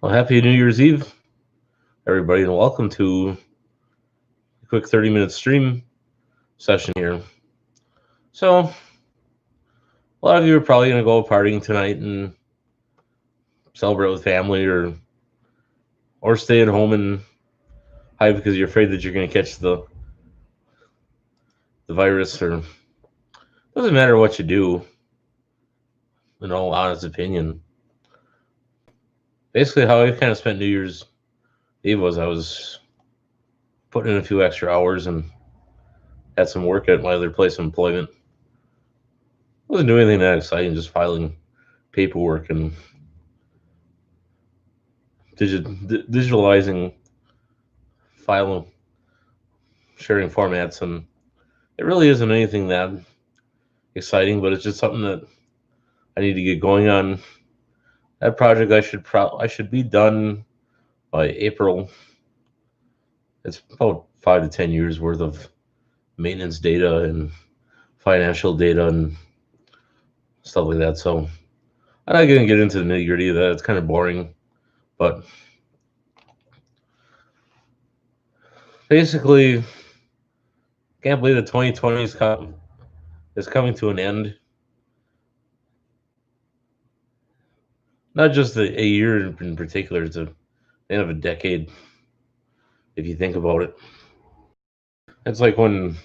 Well, happy New Year's Eve, everybody, and welcome to a quick 30-minute stream session here. So, a lot of you are probably going to go partying tonight and celebrate with family, or stay at home and hide because you're afraid that you're going to catch the virus. Or doesn't matter what you do. In all honest opinion, basically how I kind of spent New Year's Eve was I was putting in a few extra hours and had some work at my other place of employment. Wasn't doing anything that exciting, just filing paperwork and digitalizing file sharing formats, and it really isn't anything that exciting, but it's just something that I need to get going on. That project I should be done by April. It's about 5 to 10 years worth of maintenance data and financial data and stuff like that. So I'm not gonna get into the nitty gritty of that. It's kind of boring, but basically, can't believe that 2020 is coming to an end. Not just a year in particular; it's the end of a decade. If you think about it, it's like when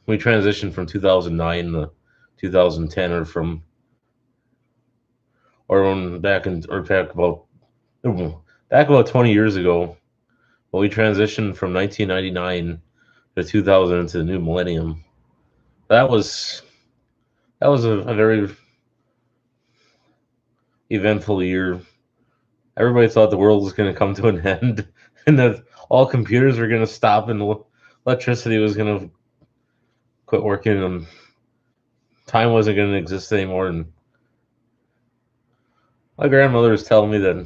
we transitioned from 2009 to 2010, or when back about 20 years ago, when we transitioned from 1999 to 2000 into the new millennium. That was a very eventful year. Everybody thought the world was going to come to an end, and that all computers were going to stop, and electricity was going to quit working, and time wasn't going to exist anymore. And my grandmother was telling me that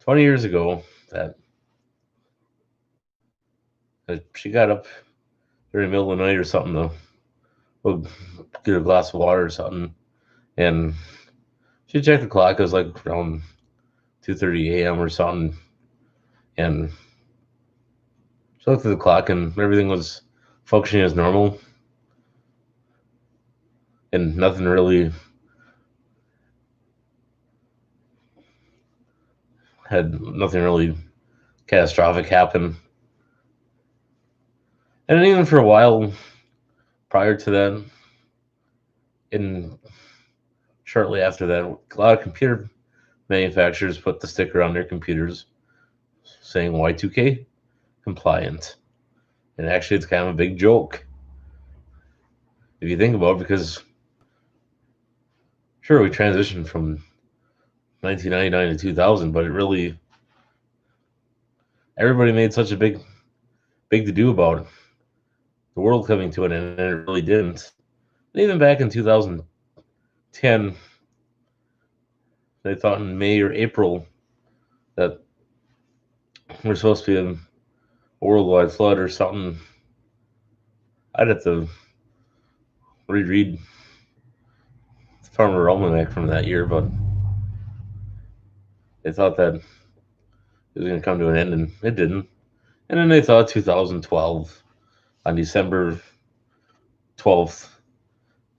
20 years ago that she got up during the middle of the night or something to go get a glass of water or something, and she checked the clock. It was like around 2:30 a.m. or something, and she looked at the clock, and everything was functioning as normal, and nothing really catastrophic happen. And even for a while prior to that, and shortly after that, a lot of computer manufacturers put the sticker on their computers saying Y2K compliant. And actually, it's kind of a big joke if you think about it, because sure, we transitioned from 1999 to 2000, but it really, everybody made such a big to do about the world coming to an end, and it really didn't. And even back in 2010, they thought in May or April that we're supposed to be a worldwide flood or something. I'd have to reread the Farmer Almanac from that year, but they thought that it was going to come to an end, and it didn't. And then they thought 2012, on December 12th,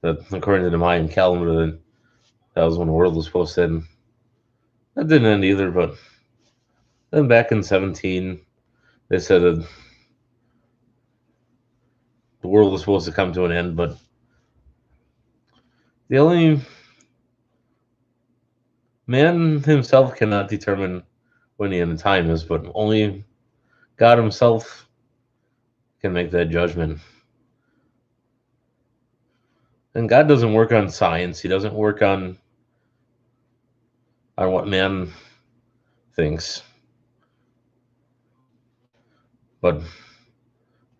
that according to the Mayan calendar, that was when the world was supposed to end. That didn't end either, but then back in 17, they said that the world was supposed to come to an end, but the only man himself cannot determine when the end of time is, but only God himself can make that judgment. And God doesn't work on science. He doesn't work on what man thinks. But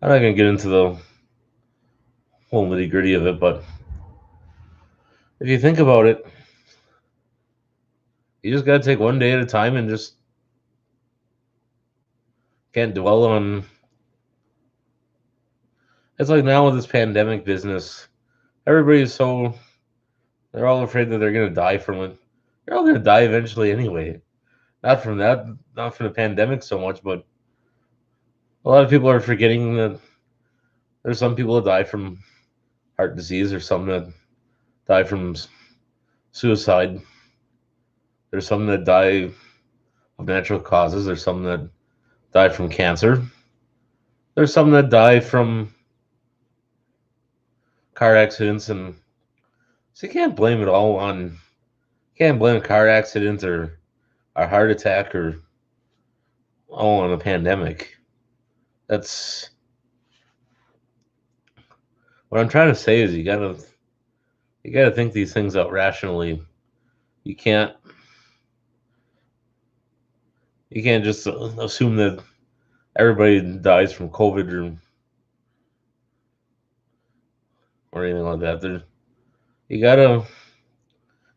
I'm not going to get into the whole nitty gritty of it. But if you think about it, you just got to take one day at a time and just can't dwell on. It's like now with this pandemic business, everybody's they're all afraid that they're going to die from it. They're all going to die eventually anyway. Not from that, not from the pandemic so much, but a lot of people are forgetting that there's some people that die from heart disease, or some that die from suicide. There's some that die of natural causes. There's some that die from cancer. There's some that die from car accidents, and so you can't blame it all on. You can't blame a car accident or a heart attack or all on a pandemic. That's what I'm trying to say. Is you gotta think these things out rationally. You can't you can't just assume that everybody dies from COVID or anything like that. You gotta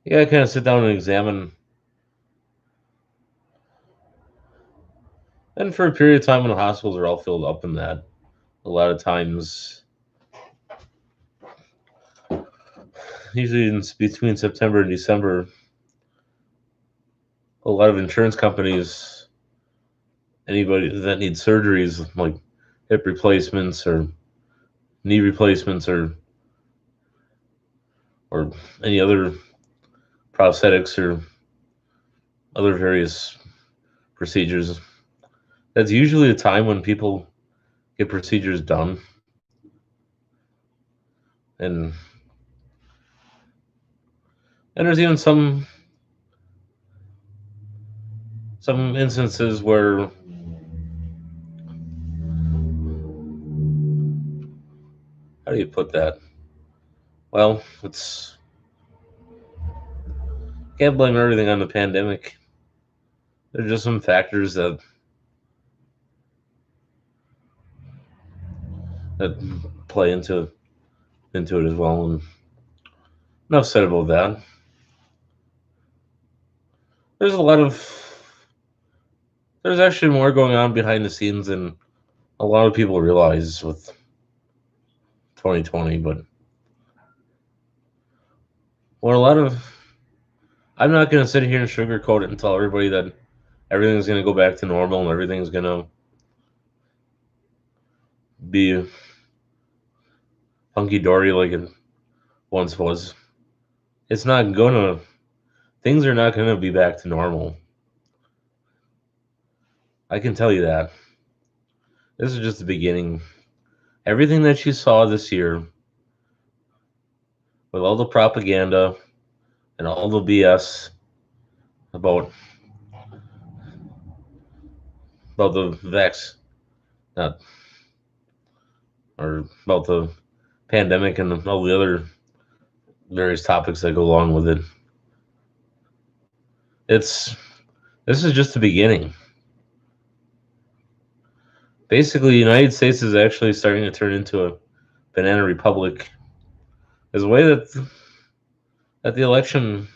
you gotta kind of sit down and examine. And for a period of time when the hospitals are all filled up, and that a lot of times, usually in between September and December, a lot of insurance companies, anybody that needs surgeries like hip replacements or knee replacements or any other prosthetics or other various procedures, that's usually a time when people get procedures done. And and there's even some instances where, how do you put that? Well, it's can't blame everything on the pandemic. There's just some factors that play into it as well. And enough said about that. There's a lot of there's actually more going on behind the scenes than a lot of people realize with 2020. But what a lot of I'm not going to sit here and sugarcoat it and tell everybody that everything's going to go back to normal and everything's going to be hunky dory like it once was. It's not gonna. Things are not gonna be back to normal. I can tell you that. This is just the beginning. Everything that you saw this year, with all the propaganda and all the BS about the vax, not or about the pandemic and all the other various topics that go along with it. It's this is just the beginning. Basically, the United States is actually starting to turn into a banana republic. There's a way that the election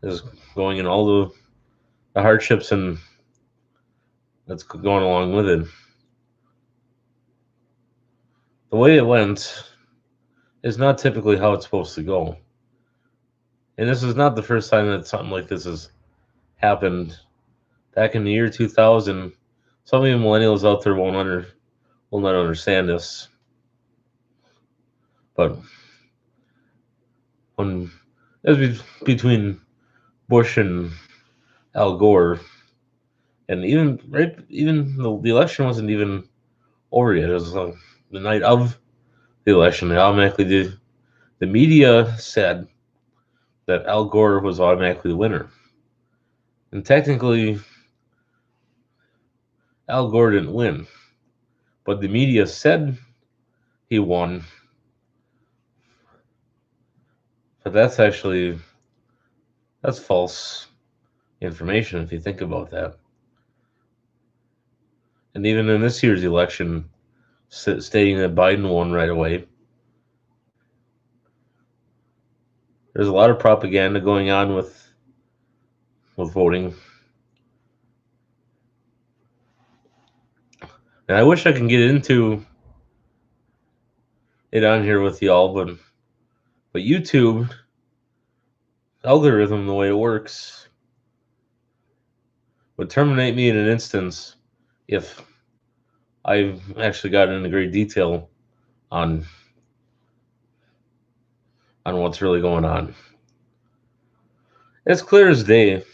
is going and all the hardships and that's going along with it. The way it went is not typically how it's supposed to go. And this is not the first time that something like this has happened. Back in the year 2000, some of you millennials out there will not understand this. But when it was between Bush and Al Gore, and even the election wasn't even over yet. It was the night of the election. They automatically did. The media said that Al Gore was automatically the winner. And technically, Al Gore didn't win, but the media said he won. But that's false information if you think about that. And even in this year's election, stating that Biden won right away, there's a lot of propaganda going on with voting. And I wish I could get into it on here with y'all, but YouTube algorithm, the way it works, would terminate me in an instance if I've actually gotten into great detail on what's really going on. It's clear as day.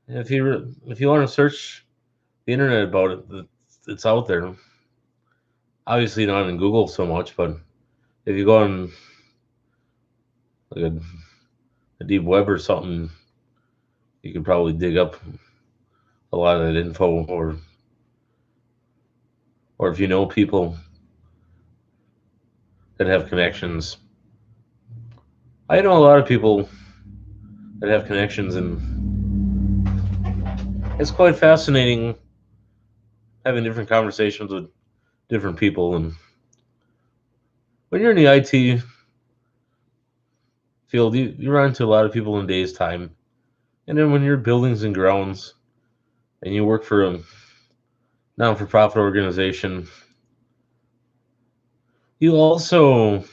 If you want to search the internet about it, it's out there. Obviously not in Google so much, but if you go on like a deep web or something, you could probably dig up a lot of that info, or if you know people that have connections. I know a lot of people that have connections, and it's quite fascinating having different conversations with different people. And when you're in the IT field, you run into a lot of people in a day's time. And then when you're buildings and grounds and you work for a non for profit organization, you also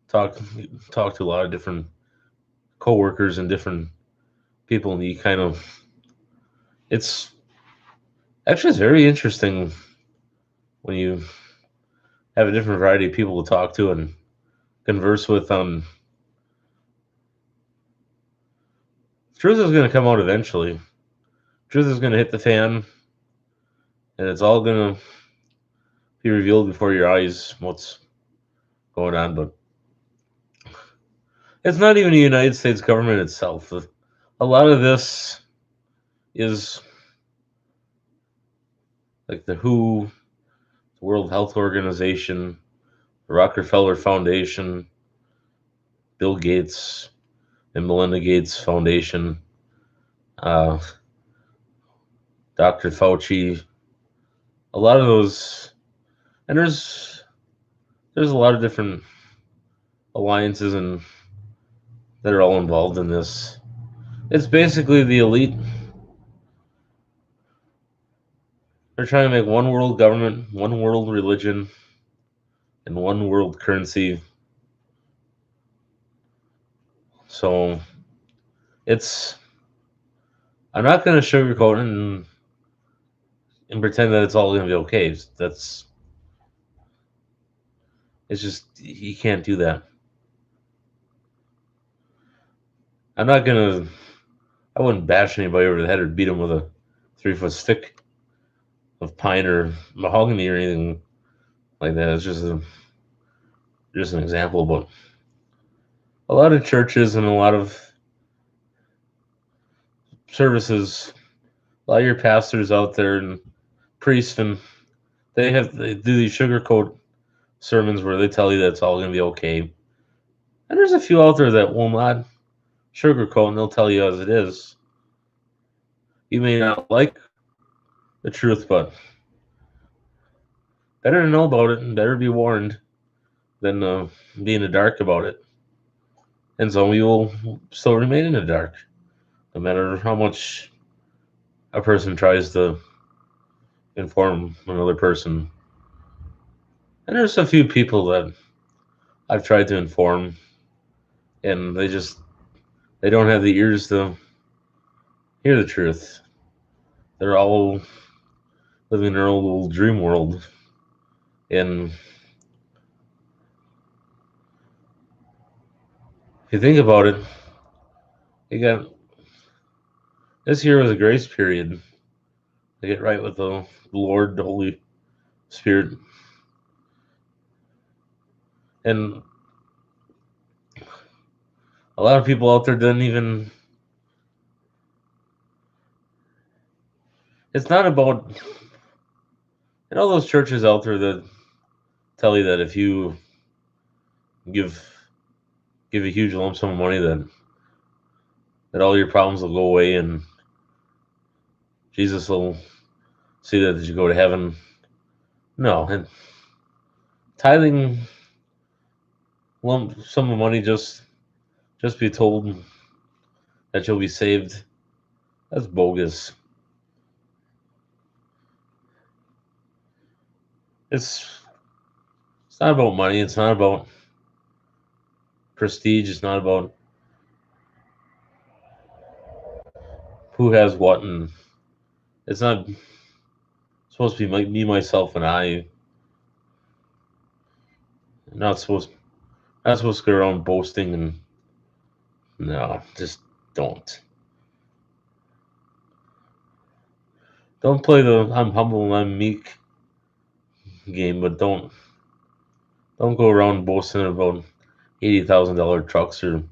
talk talk to a lot of different coworkers and different people, and you kind of it's it's very interesting when you have a different variety of people to talk to and converse with. Truth is going to come out eventually. Truth is going to hit the fan, and it's all going to be revealed before your eyes what's going on. But it's not even the United States government itself. A lot of this is like the WHO, the World Health Organization, the Rockefeller Foundation, Bill Gates and Melinda Gates Foundation, uh, Dr. Fauci. A lot of those, and there's a lot of different alliances and that are all involved in this. It's basically the elite. They're trying to make one world government, one world religion, and one world currency. So it's I'm not going to sugarcoat it and pretend that it's all going to be okay. It's just you can't do that. I'm not gonna. I wouldn't bash anybody over the head or beat them with a 3-foot stick of pine or mahogany or anything like that. It's just an example. But a lot of churches and a lot of services, a lot of your pastors out there and priests, and they do these sugarcoat sermons where they tell you that it's all going to be okay. And there's a few out there that will not sugarcoat, and they'll tell you as it is. You may not like the truth, but better to know about it and better be warned than be in the dark about it. And some of you will still remain in the dark, no matter how much a person tries to inform another person. And there's a few people that I've tried to inform, and they don't have the ears to hear the truth. They're all living in their own little dream world. And if you think about it, you got this year was a grace period to get right with the Lord, the Holy Spirit. And a lot of people out there didn't even. It's not about. All those churches out there that tell you that if you give a huge lump sum of money, that all your problems will go away and Jesus will see that you go to heaven. No, and tithing lump sum of money just be told that you'll be saved. That's bogus. It's not about money. It's not about prestige. It's not about who has what and It's not supposed to be me, myself, and I. Not supposed not supposed to go around boasting and no, just don't. Don't play the I'm humble and I'm meek game, but don't go around boasting about $80,000 trucks or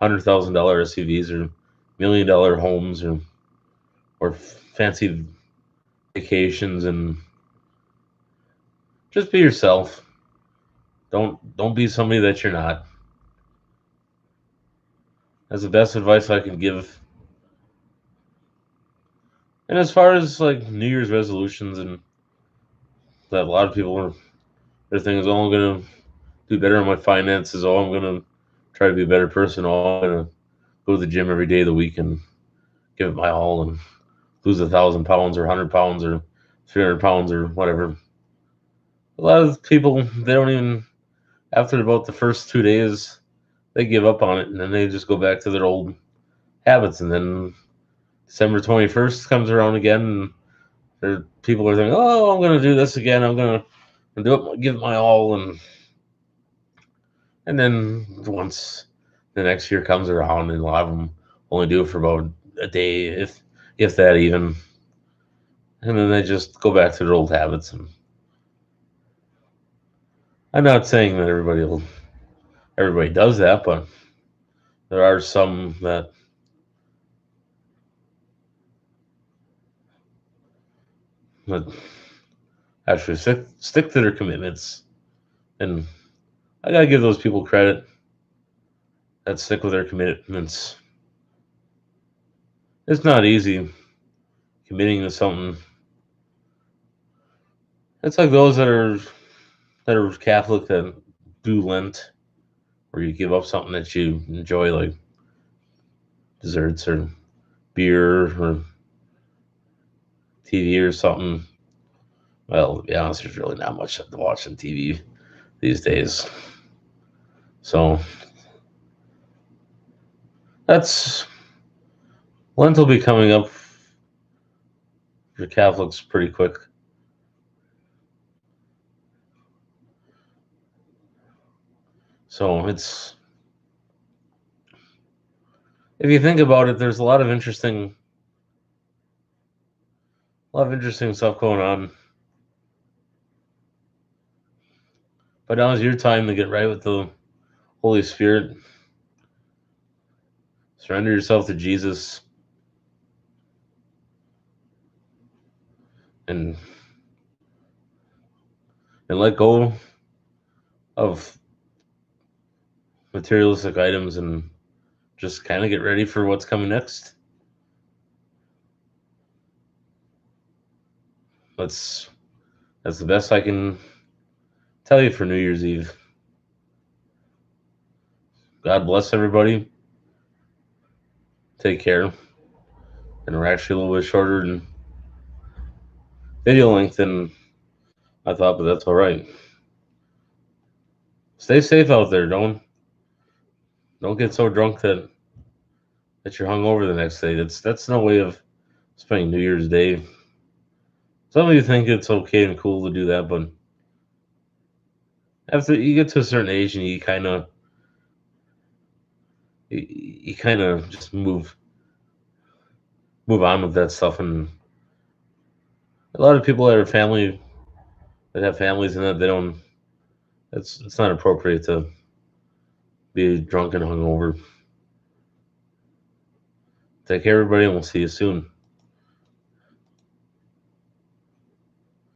$100,000 SUVs or $1 million homes or fancy vacations and just be yourself. Don't be somebody that you're not. That's the best advice I can give. And as far as like New Year's resolutions and that a lot of people are their thing is, oh, I'm gonna do better on my finances. Oh, I'm gonna try to be a better person. Oh, I'm gonna go to the gym every day of the week and give it my all and lose 1,000 pounds or 100 pounds or 300 pounds or whatever. A lot of people they don't even after about the first 2 days they give up on it and then they just go back to their old habits and then December 21st comes around again and people are thinking, oh, I'm gonna do this again. I'm gonna do it, give it my all and then once the next year comes around, and a lot of them only do it for about a day, if that even, and then they just go back to their old habits. And I'm not saying that everybody does that, but there are some that actually stick to their commitments, and I gotta give those people credit that stick with their commitments. It's not easy committing to something. It's like those that are Catholic that do Lent, where you give up something that you enjoy, like desserts or beer or TV or something. Well, to be honest, there's really not much to watch on TV these days. So that's Lent will be coming up for Catholics pretty quick. So it's if you think about it, there's a lot of interesting stuff going on. But now is your time to get right with the Holy Spirit. Surrender yourself to Jesus and let go of materialistic items and just kind of get ready for what's coming next. That's the best I can tell you for New Year's Eve. God bless everybody. Take care. And we're actually a little bit shorter in video length than I thought, but that's all right. Stay safe out there. Don't get so drunk that you're hungover the next day. That's no way of spending New Year's Day. Some of you think it's okay and cool to do that, but after you get to a certain age and you kind of just move on with that stuff. And a lot of people that have families and that they don't. It's not appropriate to be drunk and hungover. Take care, everybody, and we'll see you soon.